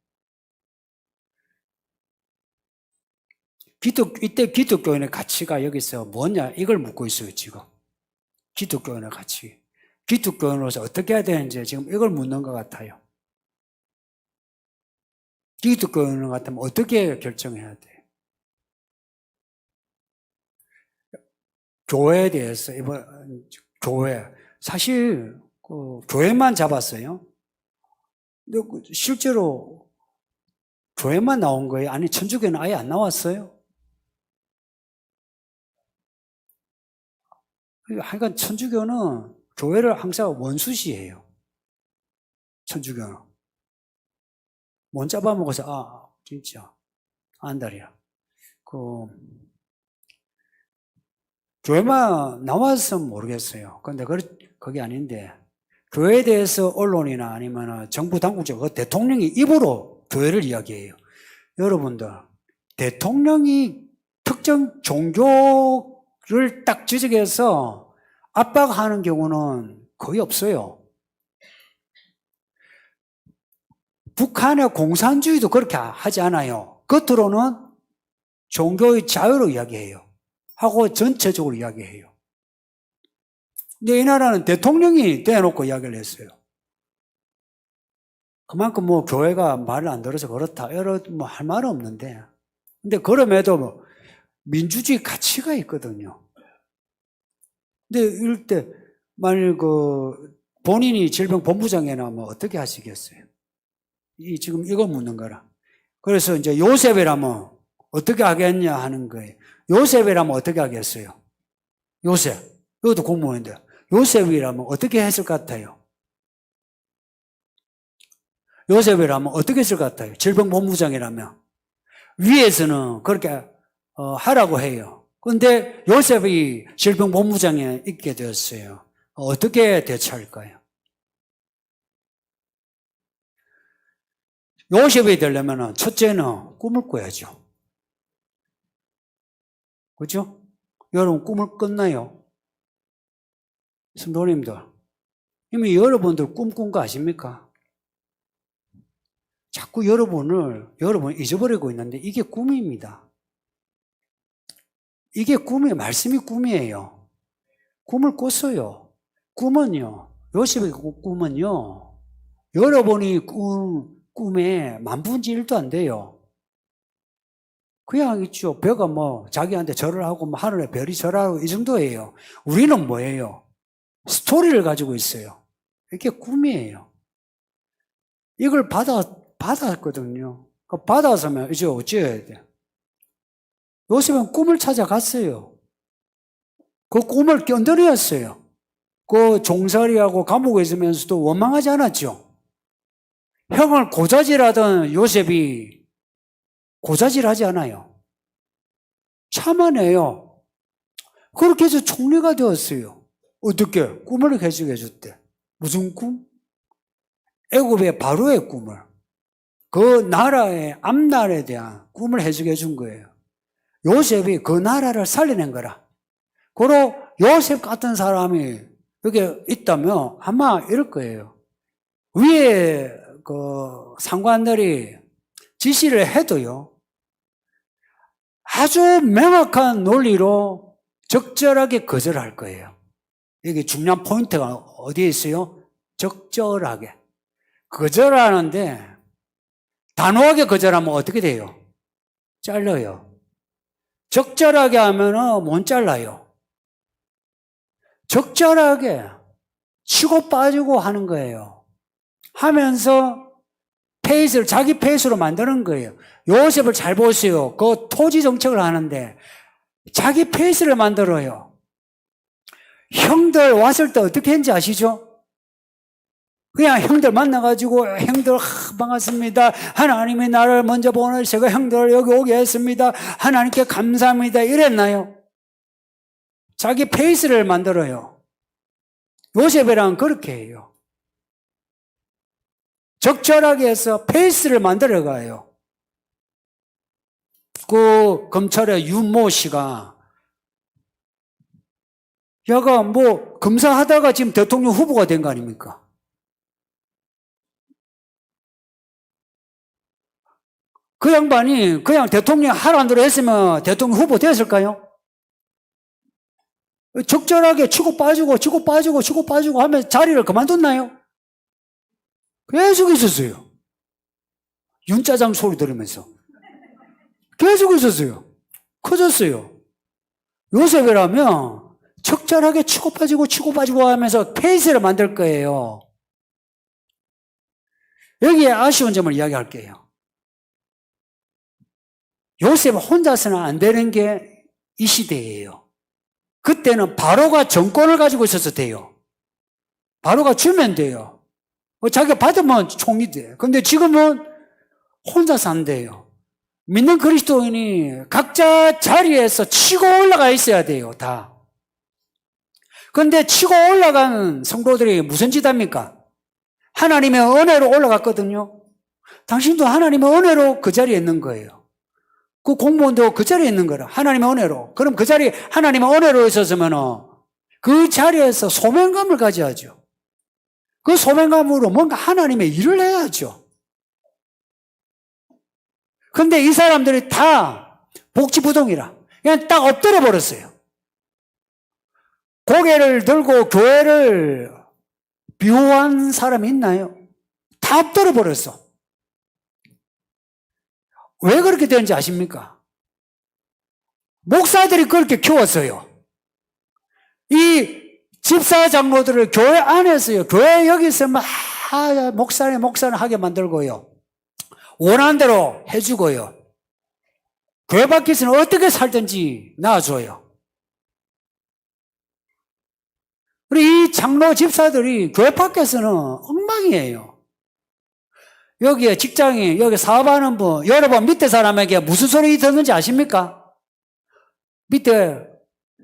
이때 기독교인의 가치가 여기서 뭐냐? 이걸 묻고 있어요, 지금. 기독교인의 가치. 기독교인으로서 어떻게 해야 되는지 지금 이걸 묻는 것 같아요. 기독교인 같으면 어떻게 결정해야 돼요? 교회에 대해서, 교회. 사실, 교회만 잡았어요. 근데 실제로 교회만 나온 거예요? 아니, 천주교는 아예 안 나왔어요? 하여간 천주교는 교회를 항상 원수시해요. 천주교는. 못 잡아먹어서, 진짜, 안달이야. 교회만 나왔으면 모르겠어요. 근데 그게 아닌데, 교회에 대해서 언론이나 아니면 정부 당국자, 대통령이 입으로 교회를 이야기해요. 여러분들, 대통령이 특정 종교를 딱 지적해서 압박하는 경우는 거의 없어요. 북한의 공산주의도 그렇게 하지 않아요. 겉으로는 종교의 자유로 이야기해요. 하고 전체적으로 이야기해요. 근데 이 나라는 대통령이 대놓고 이야기를 했어요. 그만큼 교회가 말을 안 들어서 그렇다. 할 말은 없는데. 근데 그럼에도 민주주의 가치가 있거든요. 근데 이럴 때, 만일 본인이 질병본부장이나 어떻게 하시겠어요? 지금 이거 묻는 거라. 그래서 이제 요셉이라면 어떻게 하겠냐 하는 거예요. 요셉이라면 어떻게 하겠어요? 요셉. 이것도 공무원인데. 요셉이라면 어떻게 했을 것 같아요? 요셉이라면 어떻게 했을 것 같아요? 질병본부장이라면. 위에서는 그렇게 하라고 해요. 근데 요셉이 질병본부장에 있게 되었어요. 어떻게 대처할까요? 요셉이 되려면 첫째는 꿈을 꿔야죠. 그죠? 여러분 꿈을 꿨나요? 성도님들, 이미 여러분들 꿈 꾼 거 아십니까? 자꾸 여러분 잊어버리고 있는데 이게 꿈입니다. 이게 말씀이 꿈이에요. 꿈을 꿨어요. 꿈은요, 요셉의 꿈은요, 여러분이 꿈에 만분의 1도 안 돼요. 그냥 있죠. 벼가 자기한테 절을 하고 하늘에 별이 절하고 이 정도예요. 우리는 뭐예요? 스토리를 가지고 있어요. 이게 꿈이에요. 이걸 받았거든요. 받아서면 이제 어찌해야 돼? 요셉은 꿈을 찾아갔어요. 그 꿈을 견뎌냈어요. 그 종살이하고 감옥에 있으면서도 원망하지 않았죠. 형을 고자질하던 요셉이 고자질하지 않아요. 참아내요. 그렇게 해서 총리가 되었어요. 어떻게? 꿈을 해주게 해줬대. 무슨 꿈? 애굽의 바로의 꿈을. 그 나라의 앞날에 대한 꿈을 해주게 해준 거예요. 요셉이 그 나라를 살려낸 거라. 그리고 요셉 같은 사람이 여기 있다면 아마 이럴 거예요. 위에 상관들이 지시를 해도요, 아주 명확한 논리로 적절하게 거절할 거예요. 이게 중요한 포인트가 어디에 있어요? 적절하게. 거절하는데 단호하게 거절하면 어떻게 돼요? 잘려요. 적절하게 하면은 못 잘라요. 적절하게 치고 빠지고 하는 거예요. 하면서 자기 페이스로 만드는 거예요. 요셉을 잘 보세요. 그 토지 정책을 하는데 자기 페이스를 만들어요. 형들 왔을 때 어떻게 했는지 아시죠? 그냥 형들 만나가지고 형들 반갑습니다. 하나님이 나를 먼저 보내셔서 형들 여기 오게 했습니다. 하나님께 감사합니다. 이랬나요? 자기 페이스를 만들어요. 요셉이랑 그렇게 해요. 적절하게 해서 페이스를 만들어가요. 그 검찰의 윤모 씨가 야가 검사하다가 지금 대통령 후보가 된 거 아닙니까? 그 양반이 그냥 대통령 하라는 대로 했으면 대통령 후보 됐을까요? 적절하게 치고 빠지고 하면서 자리를 그만뒀나요? 계속 있었어요. 윤짜장 소리 들으면서. 계속 있었어요. 커졌어요. 요셉이라면 적절하게 치고 빠지고 하면서 페이스를 만들 거예요. 여기에 아쉬운 점을 이야기할게요. 요셉 혼자서는 안 되는 게 이 시대예요. 그때는 바로가 정권을 가지고 있어서 돼요. 바로가 주면 돼요. 자기가 받으면 총이 돼. 근데 지금은 혼자 산대요. 믿는 그리스도인이 각자 자리에서 치고 올라가 있어야 돼요, 다. 그런데 치고 올라가는 성도들이 무슨 짓 합니까? 하나님의 은혜로 올라갔거든요. 당신도 하나님의 은혜로 그 자리에 있는 거예요. 그 공무원도 그 자리에 있는 거라. 하나님의 은혜로. 그럼 그 자리에 하나님의 은혜로 있었으면 그 자리에서 소명감을 가져야죠. 그 소명감으로 뭔가 하나님의 일을 해야죠. 근데 이 사람들이 다 복지부동이라 그냥 딱 엎드려 버렸어요. 고개를 들고 교회를 비호한 사람이 있나요? 다 엎드려 버렸어. 왜 그렇게 되는지 아십니까? 목사들이 그렇게 키웠어요. 이 집사 장로들을 교회 안에서요. 교회 여기서 막 목사는 하게 만들고요. 원하는 대로 해주고요. 교회 밖에서는 어떻게 살든지 놔줘요. 그리고 이 장로 집사들이 교회 밖에서는 엉망이에요. 여기에 직장인, 여기 사업하는 분, 여러분 밑에 사람에게 무슨 소리 듣는지 아십니까? 밑에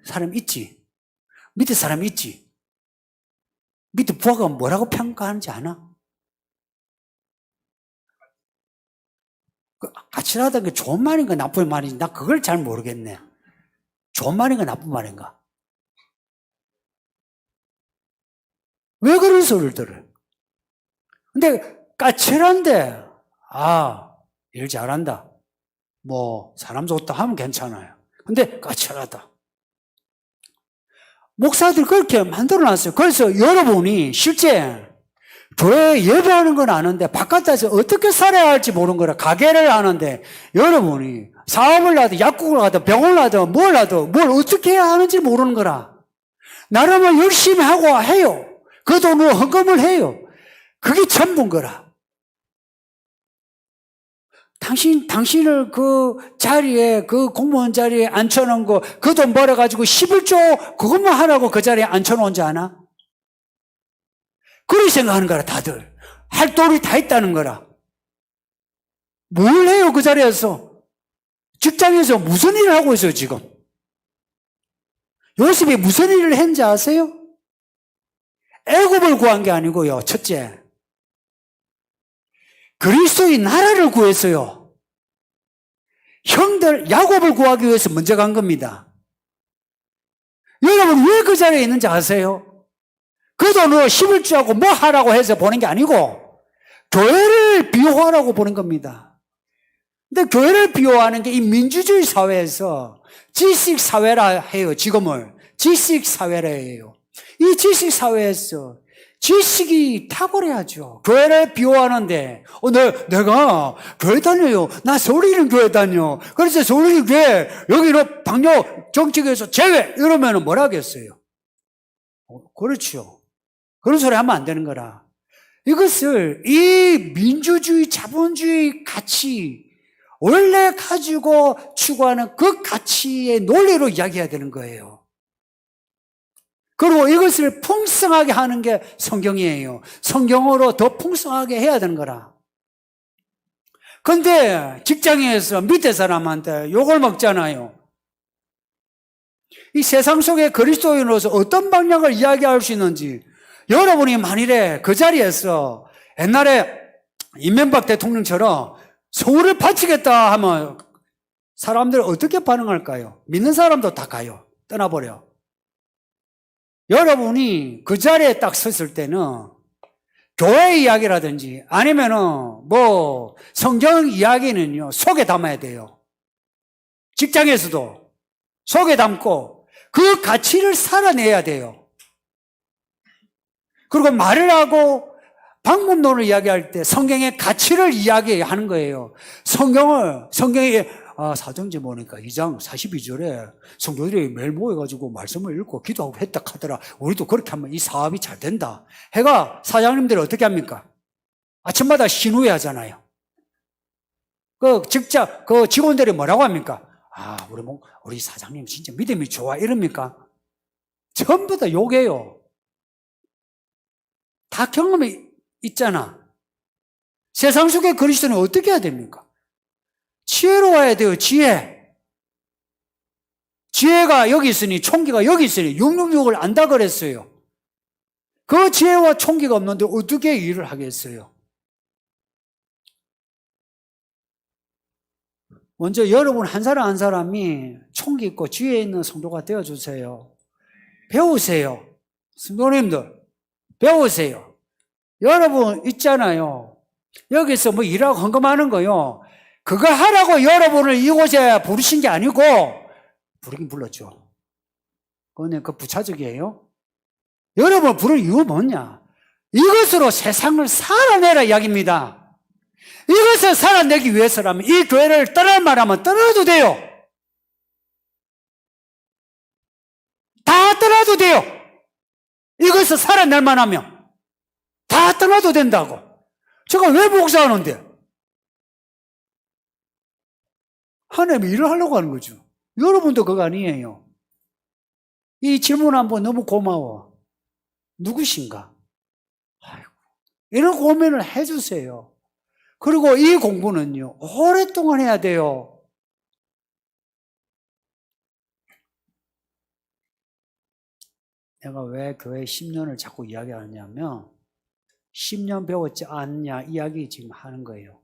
사람 있지. 밑에 사람 있지. 밑에 부하가 뭐라고 평가하는지 아나? 까칠하다는 게 좋은 말인가 나쁜 말인지 나 그걸 잘 모르겠네. 좋은 말인가 나쁜 말인가? 왜 그런 소리를 들어요? 근데 까칠한데 일 잘한다. 뭐 사람 좋다 하면 괜찮아요. 근데 까칠하다. 목사들 그렇게 만들어놨어요. 그래서 여러분이 실제 교회 예배하는 건 아는데 바깥에서 어떻게 살아야 할지 모르는 거라. 가게를 하는데 여러분이 사업을 하든 약국을 하든 병원을 하든 뭘 하든 뭘 어떻게 해야 하는지 모르는 거라. 나름을 열심히 하고 해요. 그 돈으로 헌금을 해요. 그게 전부인 거라. 당신을 그 자리에, 그 공무원 자리에 앉혀놓은 거, 그 돈 벌어가지고 11조 그것만 하라고 그 자리에 앉혀놓은 줄 아나? 그렇게 생각하는 거라, 다들. 할 돈이 다 있다는 거라. 뭘 해요, 그 자리에서? 직장에서 무슨 일을 하고 있어요, 지금? 요셉이 무슨 일을 했는지 아세요? 애굽을 구한 게 아니고요, 첫째. 그리스도의 나라를 구했어요. 형들 야곱을 구하기 위해서 먼저 간 겁니다. 여러분 왜 그 자리에 있는지 아세요? 그 돈으로 11조하고 뭐 하라고 해서 보는 게 아니고 교회를 비호하라고 보는 겁니다. 근데 교회를 비호하는 게 이 민주주의 사회에서 지식사회라 해요. 지금을 지식사회라 해요. 이 지식사회에서 지식이 탁월해야죠. 교회를 비호하는데 내가 교회 다녀요. 나 서울이는 교회 다녀. 그래서 서울이 교회 여기는 방역 정책에서 제외 이러면 뭐라 하겠어요? 그렇죠. 그런 소리 하면 안 되는 거라. 이것을 이 민주주의 자본주의 가치 원래 가지고 추구하는 그 가치의 논리로 이야기해야 되는 거예요. 그리고 이것을 풍성하게 하는 게 성경이에요. 성경으로 더 풍성하게 해야 되는 거라. 그런데 직장에서 밑에 사람한테 욕을 먹잖아요. 이 세상 속에 그리스도인으로서 어떤 방향을 이야기할 수 있는지 여러분이 만일에 그 자리에서 옛날에 이명박 대통령처럼 서울을 바치겠다 하면 사람들 어떻게 반응할까요? 믿는 사람도 다 가요. 떠나버려. 여러분이 그 자리에 딱 섰을 때는 교회 이야기라든지 아니면은 뭐 성경 이야기는요 속에 담아야 돼요. 직장에서도 속에 담고 그 가치를 살아내야 돼요. 그리고 말을 하고 방법론을 이야기할 때 성경의 가치를 이야기하는 거예요. 성경에 사도행전 보니까 2장 42절에 성도들이 매일 모여가지고 말씀을 읽고 기도하고 했다 하더라. 우리도 그렇게 하면 이 사업이 잘 된다. 해가 사장님들이 어떻게 합니까? 아침마다 신우회 하잖아요. 그 직원들이 뭐라고 합니까? 우리 사장님 진짜 믿음이 좋아 이럽니까? 전부 다 욕해요. 다 경험이 있잖아. 세상 속의 그리스도는 어떻게 해야 됩니까? 지혜로워야 돼요, 지혜. 지혜가 여기 있으니, 총기가 여기 있으니, 666을 안다 그랬어요. 그 지혜와 총기가 없는데 어떻게 일을 하겠어요? 먼저 여러분 한 사람 한 사람이 총기 있고 지혜 있는 성도가 되어주세요. 배우세요. 성도님들, 배우세요. 여러분 있잖아요. 여기서 뭐 일하고 헌금하는 거요. 그거 하라고 여러분을 이곳에 부르신 게 아니고, 부르긴 불렀죠. 그건 그 부차적이에요. 여러분을 부를 이유가 뭐냐? 이것으로 세상을 살아내라 이야기입니다. 이것을 살아내기 위해서라면 이 교회를 떠날 말하면 떠나도 돼요. 다 떠나도 돼요. 이것을 살아낼 만하면 다 떠나도 된다고. 제가 왜 목사하는데? 하나님이 일을 하려고 하는 거죠. 여러분도 그거 아니에요. 이 질문 한번 너무 고마워. 누구신가? 아이고, 이런 고민을 해주세요. 그리고 이 공부는요, 오랫동안 해야 돼요. 내가 왜 교회 10년을 자꾸 이야기하냐면 10년 배웠지 않느냐 이야기 지금 하는 거예요.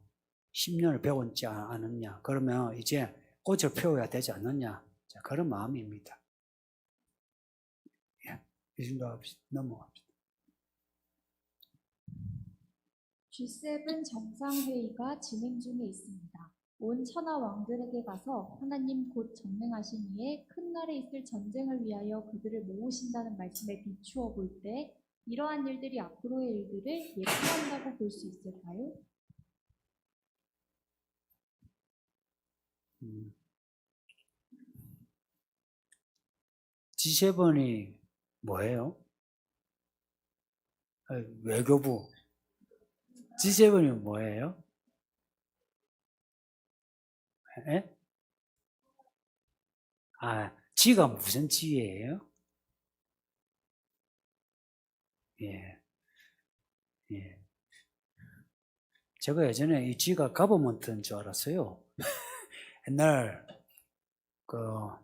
10년을 배웠지 않았냐. 그러면 이제 꽃을 피워야 되지 않느냐. 자, 그런 마음입니다. 예, 이 정도 합시다. 넘어갑시다. G7 정상회의가 진행 중에 있습니다. 온 천하 왕들에게 가서 하나님 곧 전능하신 이에 큰 날에 있을 전쟁을 위하여 그들을 모으신다는 말씀에 비추어 볼 때 이러한 일들이 앞으로의 일들을 예표한다고 볼 수 있을까요? G7이 뭐예요? 외교부. G7이 뭐예요? 예? G가 무슨 G예요? 예. 예. 제가 예전에 이 G가 가버먼트인 줄 알았어요. 옛날,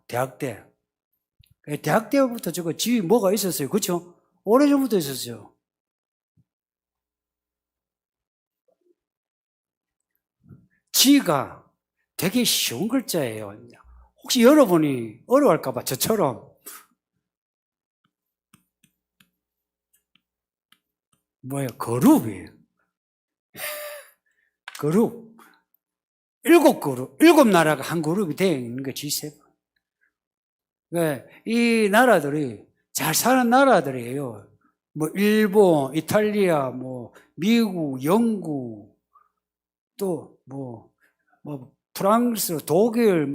대학 때부터 저거 G 뭐가 있었어요. 그쵸? 오래전부터 있었어요. G가 되게 쉬운 글자예요. 혹시 여러분이 어려워할까봐 저처럼 뭐예요? 그룹이에요. 그룹. 7그룹, 7나라가 한 그룹이 되어 있는 게 G7. 이 나라들이 잘 사는 나라들이에요. 뭐 일본, 이탈리아, 뭐 미국, 영국, 또 뭐 프랑스, 독일,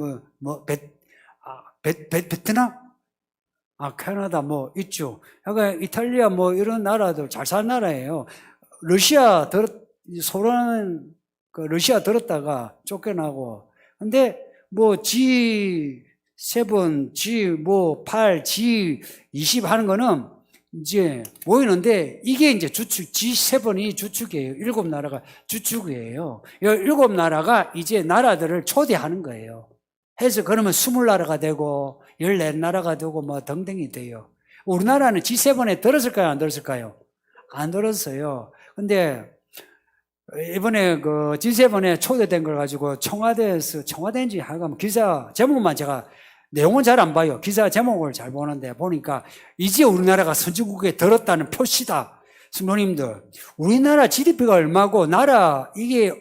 베트남, 캐나다 뭐 있죠. 그러니까 이탈리아 뭐 이런 나라들 잘 사는 나라예요. 소련 러시아 들었다가 쫓겨나고. 근데 뭐 G7, G8, G20 하는 거는 이제 모이는데 이게 이제 주축, G7이 주축이에요. 7나라가 주축이에요. 이 7나라가 이제 나라들을 초대하는 거예요. 해서 그러면 20나라가 되고 14나라가 되고 뭐 등등이 돼요. 우리나라는 G7에 들었을까요? 안 들었을까요? 안 들었어요. 근데 이번에 그 G7에 초대된 걸 가지고 청와대인지 하여간 기사 제목만 제가 내용은 잘 안 봐요. 기사 제목을 잘 보는데 보니까 이제 우리나라가 선진국에 들었다는 표시다. 성도님들, 우리나라 GDP가 얼마고 나라 이게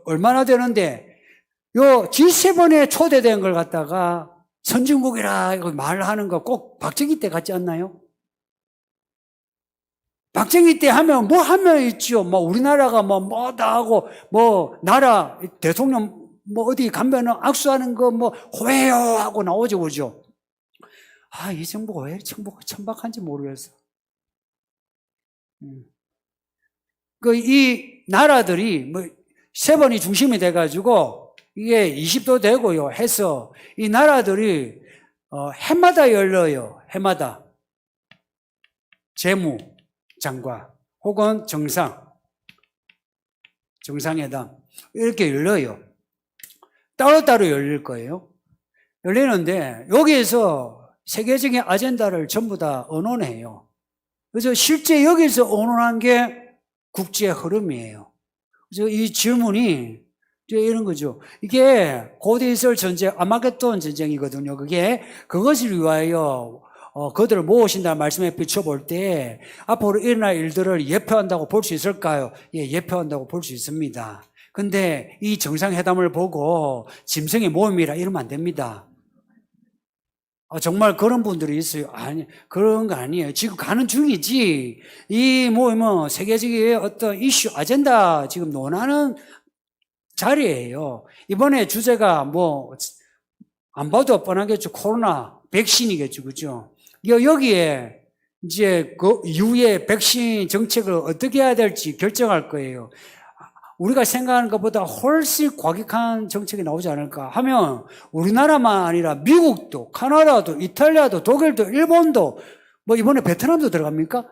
얼마나 되는데 요 G7에 초대된 걸 갖다가 선진국이라 말하는 거 꼭 박정희 때 같지 않나요? 박정희 때 하면 뭐 하면 있죠. 뭐 우리나라가 뭐다 하고 뭐 나라 대통령 뭐 어디 가면은 악수하는 거 뭐 호해요 하고 나오죠, 그죠? 이 정부가 왜 천박한지 모르겠어. 이 나라들이 뭐 세 번이 중심이 돼가지고 이게 20도 되고요 해서 이 나라들이 해마다 열려요. 해마다 재무장관 혹은 정상 정상회담. 이렇게 열려요. 따로따로 열릴 거예요. 열리는데 여기에서 세계적인 아젠다를 전부 다 의논해요. 그래서 실제 여기서 의논한 게 국제 흐름이에요. 그래서 이 질문이 이런 거죠. 이게 곧 있을 전쟁, 아마겟돈 전쟁이거든요. 그것을 위하여 그들을 모으신다는 말씀에 비춰볼 때 앞으로 일어날 일들을 예표한다고 볼 수 있을까요? 예, 예표한다고 볼 수 있습니다. 근데 이 정상회담을 보고 짐승의 모임이라 이러면 안 됩니다. 정말 그런 분들이 있어요. 아니, 그런 거 아니에요. 지금 가는 중이지. 이 모임은 세계적인 어떤 이슈, 아젠다 지금 논하는 자리예요. 이번에 주제가 안 봐도 뻔하겠죠. 코로나, 백신이겠죠. 그죠? 여기에 이제 그 이후에 백신 정책을 어떻게 해야 될지 결정할 거예요. 우리가 생각하는 것보다 훨씬 과격한 정책이 나오지 않을까 하면 우리나라만 아니라 미국도, 카나다도, 이탈리아도, 독일도, 일본도, 이번에 베트남도 들어갑니까?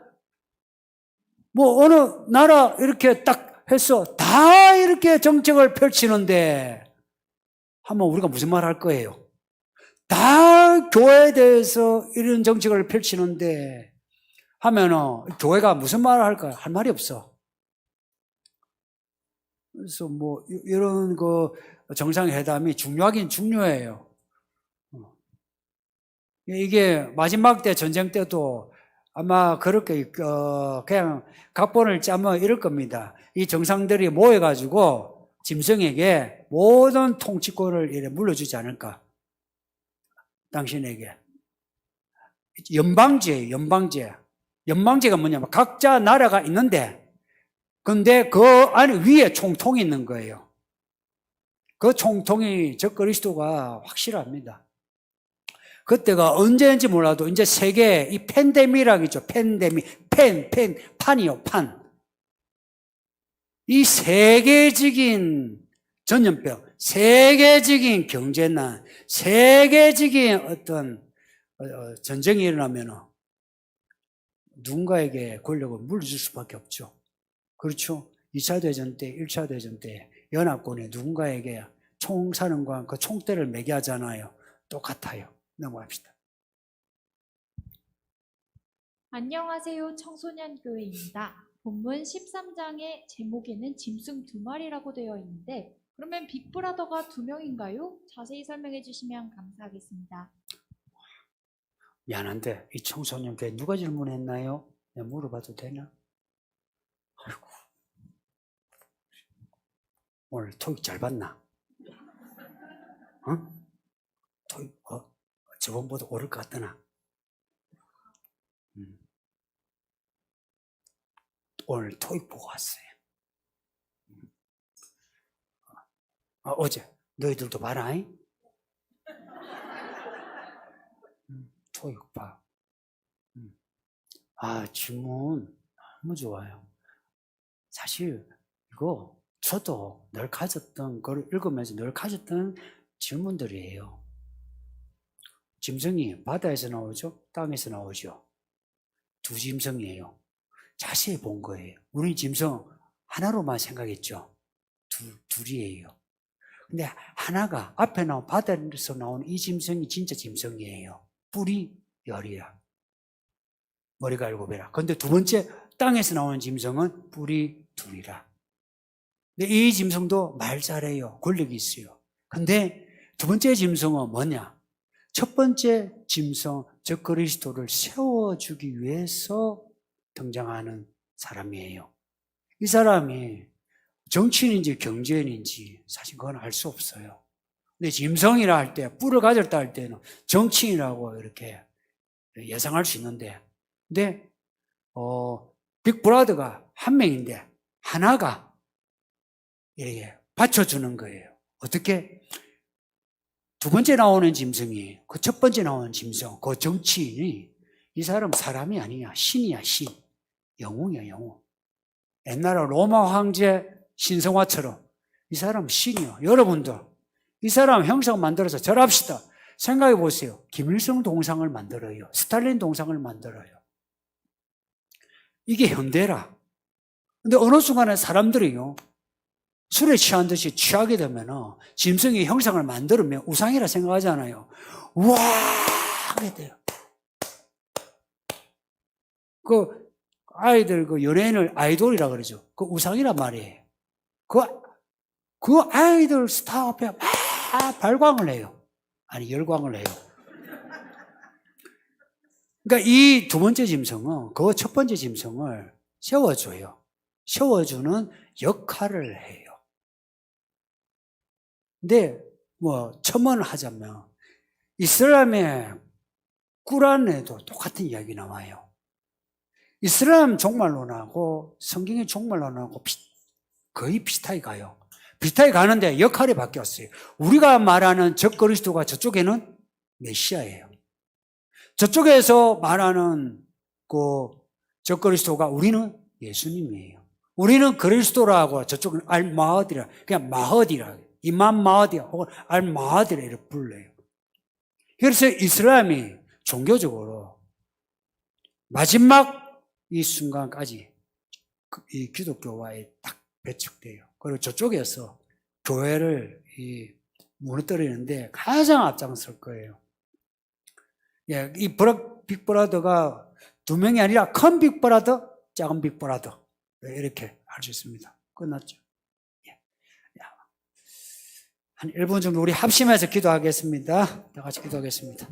어느 나라 이렇게 딱 해서 다 이렇게 정책을 펼치는데 하면 우리가 무슨 말 할 거예요? 다 교회에 대해서 이런 정책을 펼치는데 하면은 교회가 무슨 말을 할까요? 할 말이 없어. 그래서 이런 정상회담이 중요하긴 중요해요. 이게 마지막 때 전쟁 때도 아마 그렇게 그냥 각본을 짜면 이럴 겁니다. 이 정상들이 모여가지고 짐승에게 모든 통치권을 이래 물려주지 않을까. 당신에게. 연방제예요, 연방제. 연방제가 뭐냐면 각자 나라가 있는데 근데 그 안에 위에 총통이 있는 거예요. 그 총통이 저 그리스도가 확실합니다. 그때가 언제인지 몰라도 이제 세계 이 팬데믹이라고 있죠. 팬데믹, 판이요, 판. 이 세계적인 전염병, 세계적인 경제난, 세계적인 어떤 전쟁이 일어나면 누군가에게 권력을 물려줄 수밖에 없죠. 그렇죠. 2차 대전 때, 1차 대전 때 연합군이 누군가에게 총사령관 그 총대를 매게 하잖아요. 똑같아요. 넘어갑시다. 안녕하세요. 청소년교회입니다. 본문 13장의 제목에는 짐승 2마리라고 되어 있는데 그러면 빅브라더가 2명인가요? 자세히 설명해 주시면 감사하겠습니다. 미안한데 이 청소년교회 누가 질문했나요? 내가 물어봐도 되나? 아이고. 오늘 토익 잘 봤나? 토익 저번보다 오를 것 같더나? 오늘 토익 보고 왔어요. 어제 너희들도 봐라. 토익 봐. 질문 너무 좋아요. 사실 이거 저도 늘 가졌던 걸 읽으면서 늘 가졌던 질문들이에요. 짐승이 바다에서 나오죠? 땅에서 나오죠? 두 짐승이에요. 자세히 본 거예요. 우리 짐승 하나로만 생각했죠? 둘이에요. 근데 하나가 앞에 나온 바다에서 나온 이 짐승이 진짜 짐승이에요. 뿔이 열이야. 머리가 7배라. 근데 두 번째 땅에서 나오는 짐승은 뿔이 2이라. 근데 이 짐승도 말 잘해요. 권력이 있어요. 근데 두 번째 짐승은 뭐냐? 첫 번째 짐승, 즉 그리스도를 세워주기 위해서 등장하는 사람이에요. 이 사람이 정치인인지 경제인인지 사실 그건 알 수 없어요. 근데 짐승이라 할 때, 뿔을 가졌다 할 때는 정치인이라고 이렇게 예상할 수 있는데, 근데 빅브라더가 한 명인데 하나가 이렇게 받쳐주는 거예요. 어떻게? 두 번째 나오는 짐승이, 그 첫 번째 나오는 짐승, 그 정치인이 이 사람 사람이 아니야. 신이야, 신. 영웅이야, 영웅. 옛날에 로마 황제 신성화처럼 이 사람은 신이야. 여러분들, 이 사람 형상 만들어서 절합시다. 생각해 보세요. 김일성 동상을 만들어요. 스탈린 동상을 만들어요. 이게 현대라. 근데 어느 순간에 사람들이요, 술에 취한 듯이 취하게 되면 짐승의 형상을 만들면 우상이라 생각하잖아요. 우와 하게 돼요. 그 아이들 그 연예인을 아이돌이라 그러죠. 그 우상이란 말이에요. 그 아이들 스타 앞에 막 발광을 해요. 아니 열광을 해요. 그러니까 이 두 번째 짐승은 그 첫 번째 짐승을 세워줘요. 세워주는 역할을 해요. 근데 뭐 첨언하자면 이슬람의 꾸란에도 똑같은 이야기 나와요. 이슬람 종말론하고 성경의 종말론하고 거의 비슷하게 가요. 비슷하게 가는데 역할이 바뀌었어요. 우리가 말하는 적 그리스도가 저쪽에는 메시아예요. 저쪽에서 말하는 그 적 그리스도가 우리는 예수님이에요. 우리는 그리스도라고 저쪽은 알마하디라, 그냥 마하디라, 이맘 마하디 혹은 알마하디라 이렇게 불러요. 그래서 이슬람이 종교적으로 마지막 이 순간까지 이 기독교와의 딱 배척돼요. 그리고 저쪽에서 교회를 무너뜨리는데 가장 앞장설 거예요. 예, 이 빅브라더가 두 명이 아니라 큰 빅브라더, 작은 빅브라더 이렇게 할 수 있습니다. 끝났죠. 예. 한 1분 정도 우리 합심해서 기도하겠습니다. 다 같이 기도하겠습니다.